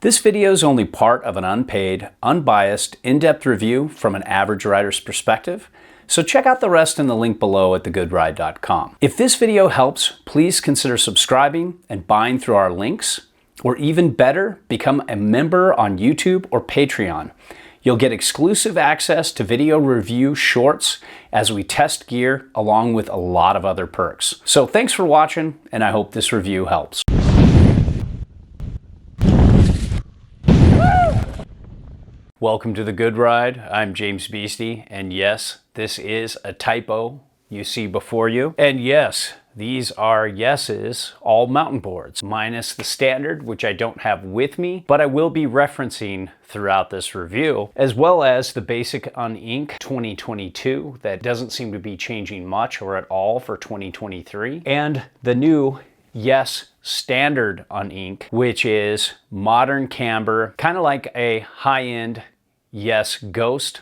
This video is only part of an unpaid, unbiased, in-depth review from an average rider's perspective, so check out the rest in the link below at thegoodride.com. If this video helps, please consider subscribing and buying through our links, or even better, become a member on YouTube or Patreon. You'll get exclusive access to video review shorts as we test gear, along with a lot of other perks. So thanks for watching, and I hope this review helps. Welcome to The Good Ride. I'm James Beastie, and yes, this is a typo you see before you. And yes, these are YES's all mountain boards, minus the standard, which I don't have with me, but I will be referencing throughout this review, as well as the basic Uninc 2022 that doesn't seem to be changing much or at all for 2023, and the new YES Standard Uninc, which is modern camber, kind of like a high-end YES Ghost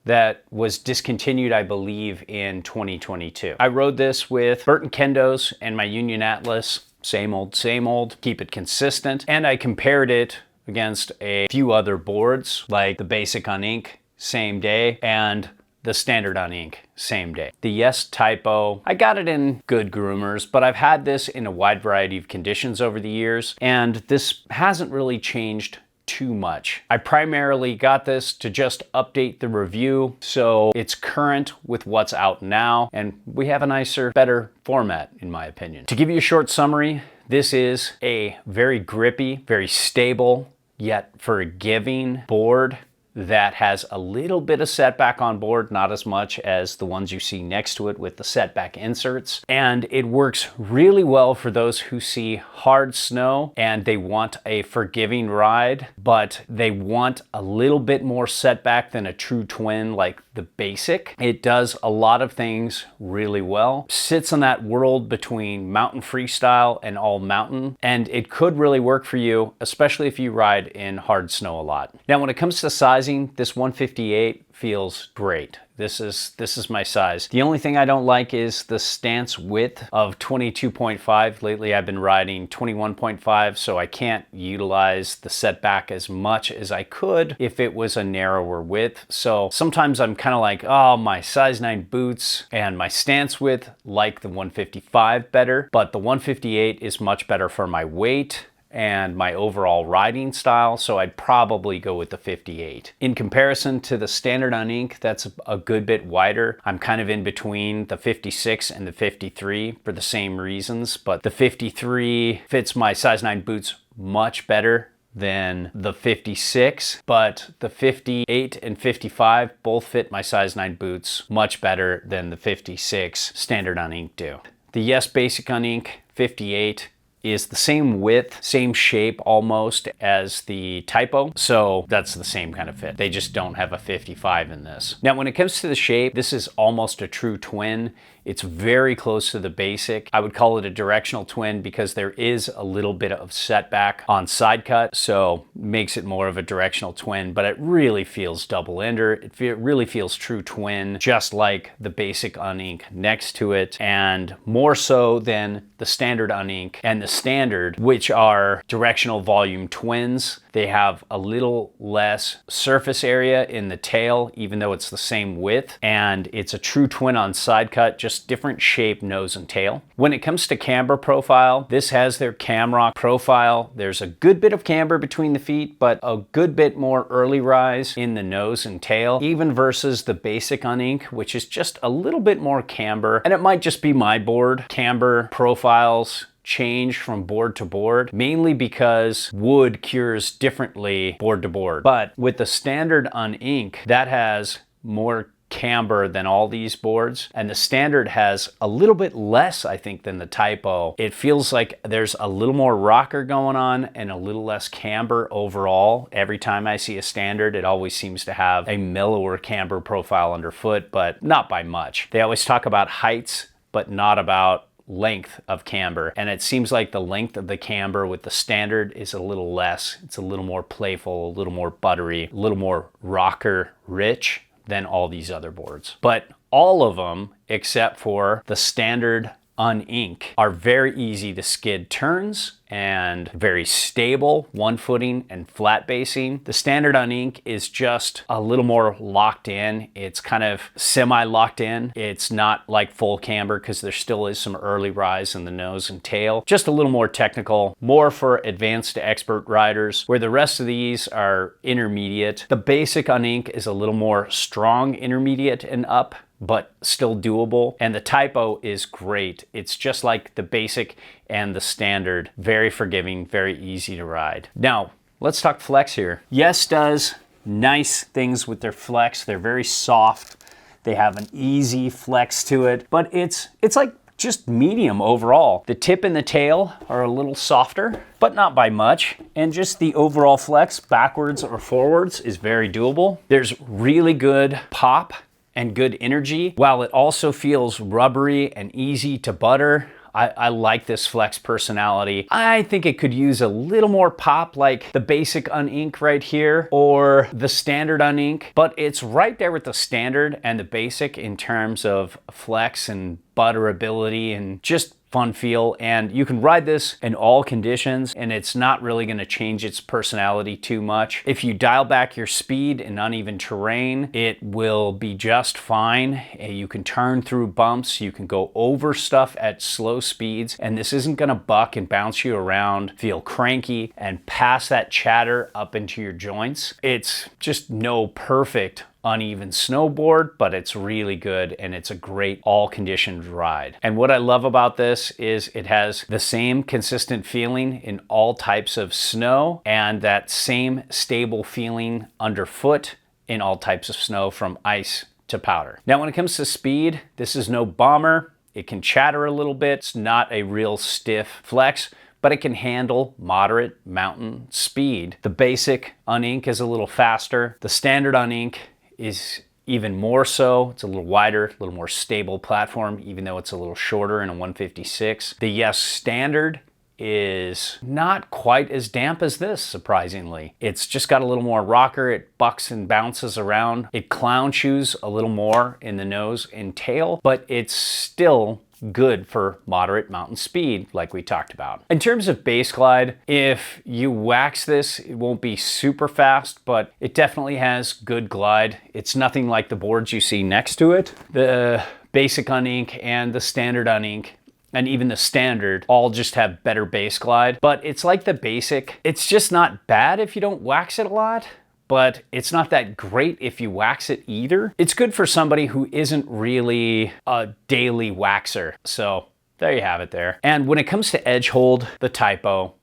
that was discontinued, I believe, in 2022. I rode this with Burton Kendos and my Union Atlas, same old, keep it consistent. And I compared it against a few other boards, like the basic Uninc, same day, and the standard Uninc, same day. The YES Typo, I got it in good groomers, but I've had this in a wide variety of conditions over the years, and this hasn't really changed too much. I primarily got this to just update the review so it's current with what's out now, and we have a nicer, better format, in my opinion. To give you a short summary, this is a very grippy, very stable, yet forgiving board that has a little bit of setback on board, not as much as the ones you see next to it with the setback inserts. And it works really well for those who see hard snow and they want a forgiving ride, but they want a little bit more setback than a true twin like the basic. It does a lot of things really well. Sits in that world between mountain freestyle and all mountain, and it could really work for you, especially if you ride in hard snow a lot. Now, when it comes to sizing, this 158 feels great. This is my size. The only thing I don't like is the stance width of 22.5. Lately I've been riding 21.5, so I can't utilize the setback as much as I could if it was a narrower width. So sometimes I'm kind of like, oh, my size 9 boots and my stance width like the 155 better, but the 158 is much better for my weight and my overall riding style, so I'd probably go with the 58. In comparison to the standard Uninc, that's a good bit wider. I'm kind of in between the 56 and the 53 for the same reasons, but the 53 fits my size 9 boots much better than the 56, but the 58 and 55 both fit my size 9 boots much better than the 56 standard Uninc do. The YES basic Uninc 58 is the same width, same shape almost as the Typo, so that's the same kind of fit. They just don't have a 55 in this. Now, when it comes to the shape, this is almost a true twin. It's very close to the basic. I would call it a directional twin because there is a little bit of setback on side cut, so makes it more of a directional twin, but it really feels double ender. It really feels true twin, just like the basic Uninc next to it, and more so than the standard Uninc and the standard, which are directional volume twins. They have a little less surface area in the tail, even though it's the same width, and it's a true twin on side cut, just different shape, nose and tail. When it comes to camber profile, this has their Camrock profile. There's a good bit of camber between the feet, but a good bit more early rise in the nose and tail, even versus the basic Uninc, which is just a little bit more camber. And it might just be my board. Camber profiles change from board to board, mainly because wood cures differently board to board. But with the standard Uninc, that has more camber than all these boards, and the standard has a little bit less, I think, than the Typo. It feels like there's a little more rocker going on and a little less camber overall. Every time I see a standard, it always seems to have a mellower camber profile underfoot, but not by much. They always talk about heights, but not about length of camber, and it seems like the length of the camber with the standard is a little less. It's a little more playful, a little more buttery, a little more rocker rich than all these other boards. But all of them, except for the standard Uninc are very easy to skid turns and very stable, one footing and flat basing. The standard Uninc is just a little more locked in. It's kind of semi-locked in. It's not like full camber because there still is some early rise in the nose and tail. Just a little more technical, more for advanced to expert riders, where the rest of these are intermediate. The basic Uninc is a little more strong intermediate and up, but still doable. And the Typo is great. It's just like the basic and the standard. Very forgiving, very easy to ride. Now, let's talk flex here. YES does nice things with their flex. They're very soft. They have an easy flex to it, but it's like just medium overall. The tip and the tail are a little softer, but not by much. And just the overall flex, backwards or forwards, is very doable. There's really good pop and good energy, while it also feels rubbery and easy to butter. I like this flex personality. I think it could use a little more pop, like the basic Uninc right here or the standard Uninc, but it's right there with the standard and the basic in terms of flex and butterability and just fun feel. And you can ride this in all conditions and it's not really going to change its personality too much. If you dial back your speed in uneven terrain, it will be just fine. You can turn through bumps, you can go over stuff at slow speeds, and this isn't going to buck and bounce you around, feel cranky, and pass that chatter up into your joints. It's just no perfect uneven snowboard, but it's really good and it's a great all-conditioned ride. And what I love about this is it has the same consistent feeling in all types of snow and that same stable feeling underfoot in all types of snow, from ice to powder. Now, when it comes to speed, this is no bomber. It can chatter a little bit. It's not a real stiff flex, but it can handle moderate mountain speed. The basic Uninc is a little faster. The standard Uninc is even more so. It's a little wider, a little more stable platform, even though it's a little shorter in a 156. The YES Standard is not quite as damp as this, surprisingly. It's just got a little more rocker. It bucks and bounces around. It clown shoes a little more in the nose and tail, but it's still good for moderate mountain speed, like we talked about. In terms of base glide, if you wax this, it won't be super fast, but it definitely has good glide. It's nothing like the boards you see next to it. The basic Uninc and the standard Uninc and even the standard all just have better base glide, but it's like the basic. It's just not bad if you don't wax it a lot, but it's not that great if you wax it either. It's good for somebody who isn't really a daily waxer. So there you have it there. And when it comes to edge hold, the Typo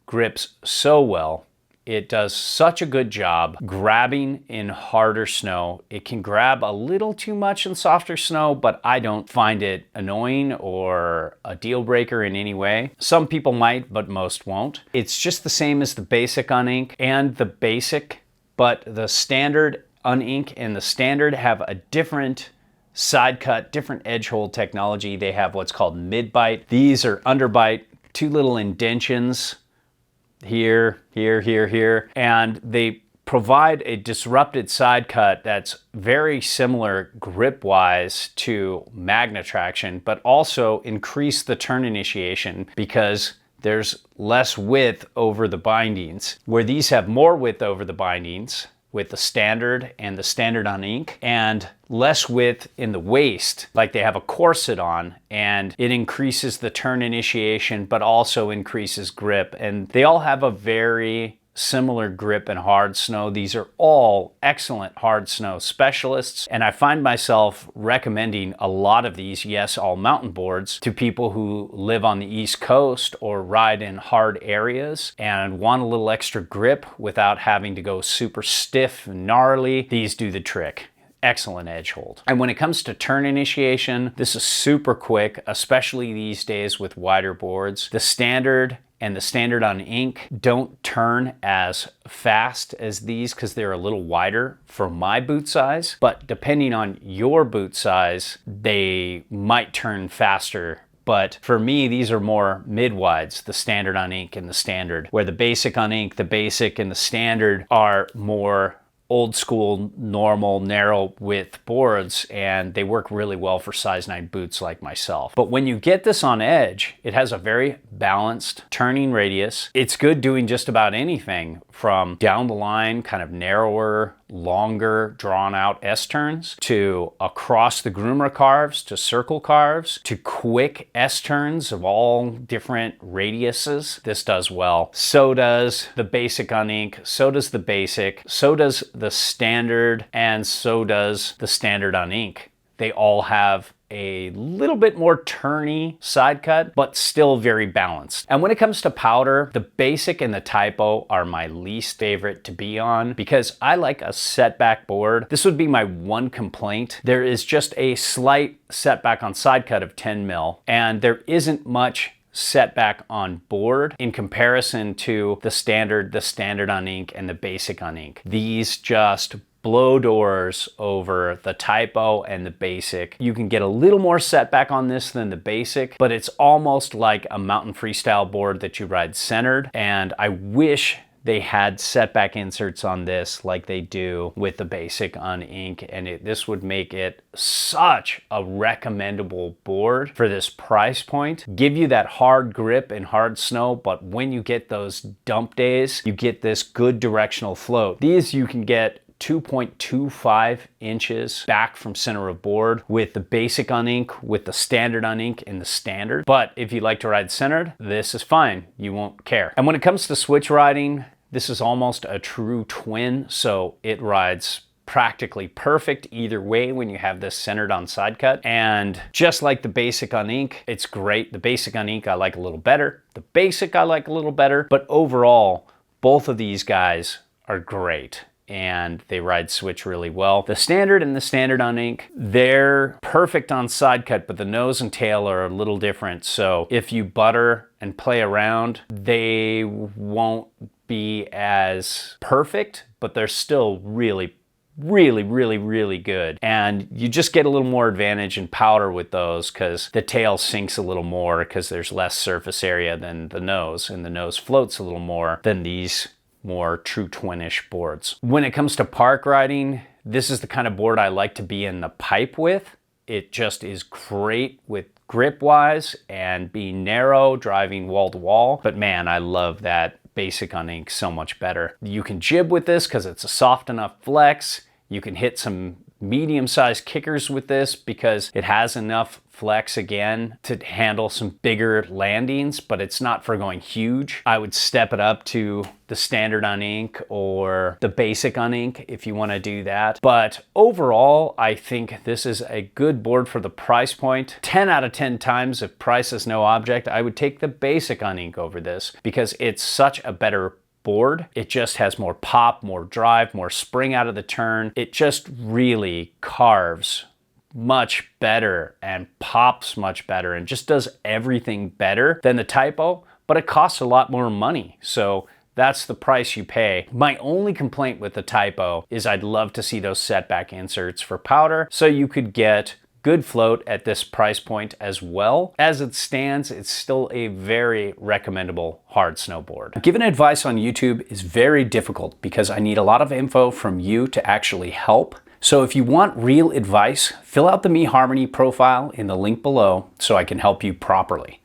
grips so well. It does such a good job grabbing in harder snow. It can grab a little too much in softer snow, but I don't find it annoying or a deal breaker in any way. Some people might, but most won't. It's just the same as the basic Uninc and the basic, but the standard Uninc and the standard have a different side cut, different edge hold technology. They have what's called mid-bite. These are underbite, two little indentions here, here, here, here, and they provide a disrupted side cut that's very similar grip-wise to magna traction, but also increase the turn initiation because there's less width over the bindings, where these have more width over the bindings with the standard and the standard Uninc, and less width in the waist, like they have a corset on, and it increases the turn initiation, but also increases grip. And they all have a very similar grip in hard snow. These are all excellent hard snow specialists, and I find myself recommending a lot of these YES all mountain boards to people who live on the East Coast or ride in hard areas and want a little extra grip without having to go super stiff and gnarly. These do the trick. Excellent edge hold. And when it comes to turn initiation, this is super quick, especially these days with wider boards. The standard and the standard Uninc don't turn as fast as these because they're a little wider for my boot size, but depending on your boot size, they might turn faster. But for me, these are more mid-wides, the standard Uninc and the standard, where the basic Uninc, the basic and the standard are more old school, normal, narrow width boards, and they work really well for size 9 boots like myself. But when you get this on edge, it has a very balanced turning radius. It's good doing just about anything from down the line, kind of narrower, longer, drawn out S-turns, to across the groomer carves, to circle carves, to quick S-turns of all different radiuses. This does well. So does the basic Uninc, so does the basic, so does the standard, and so does the standard Uninc. They all have a little bit more turny side cut, but still very balanced. And when it comes to powder, the basic and the Typo are my least favorite to be on because I like a setback board. This would be my one complaint. There is just a slight setback on side cut of 10 mil, and there isn't much setback on board in comparison to the standard Uninc and the basic Uninc. These just blow doors over the Typo and the basic. You can get a little more setback on this than the basic, but it's almost like a mountain freestyle board that you ride centered. And I wish they had setback inserts on this like they do with the basic Uninc, and this would make it such a recommendable board for this price point. Give you that hard grip in hard snow, but when you get those dump days, you get this good directional float. These you can get 2.25 inches back from center of board with the basic Uninc, with the standard Uninc in the standard. But if you like to ride centered, this is fine. You won't care. And when it comes to switch riding, this is almost a true twin, so it rides practically perfect either way when you have this centered on side cut. And just like the basic Uninc, it's great. The basic Uninc I like a little better. The basic I like a little better, but overall, both of these guys are great and they ride switch really well. The standard and the standard Uninc, they're perfect on side cut, but the nose and tail are a little different. So if you butter and play around, they won't be as perfect, but they're still really good. And you just get a little more advantage in powder with those because the tail sinks a little more because there's less surface area than the nose, and the nose floats a little more than these more true twinish boards. When it comes to park riding, this is the kind of board I like to be in the pipe with. It just is great with grip wise and being narrow, driving wall to wall. But man, I love that basic Uninc so much better. You can jib with this because it's a soft enough flex. You can hit some medium-sized kickers with this because it has enough flex again to handle some bigger landings, but it's not for going huge. I would step it up to the standard Uninc or the basic Uninc if you want to do that. But overall, I think this is a good board for the price point. 10 out of 10 times, if price is no object, I would take the basic Uninc over this because it's such a better board. It just has more pop, more drive, more spring out of the turn. It just really carves much better and pops much better and just does everything better than the Typo, but it costs a lot more money. So that's the price you pay. My only complaint with the Typo is I'd love to see those setback inserts for powder so you could get good float at this price point as well. As it stands, it's still a very recommendable hard snowboard. Giving advice on YouTube is very difficult because I need a lot of info from you to actually help. So if you want real advice, fill out the Me Harmony profile in the link below so I can help you properly.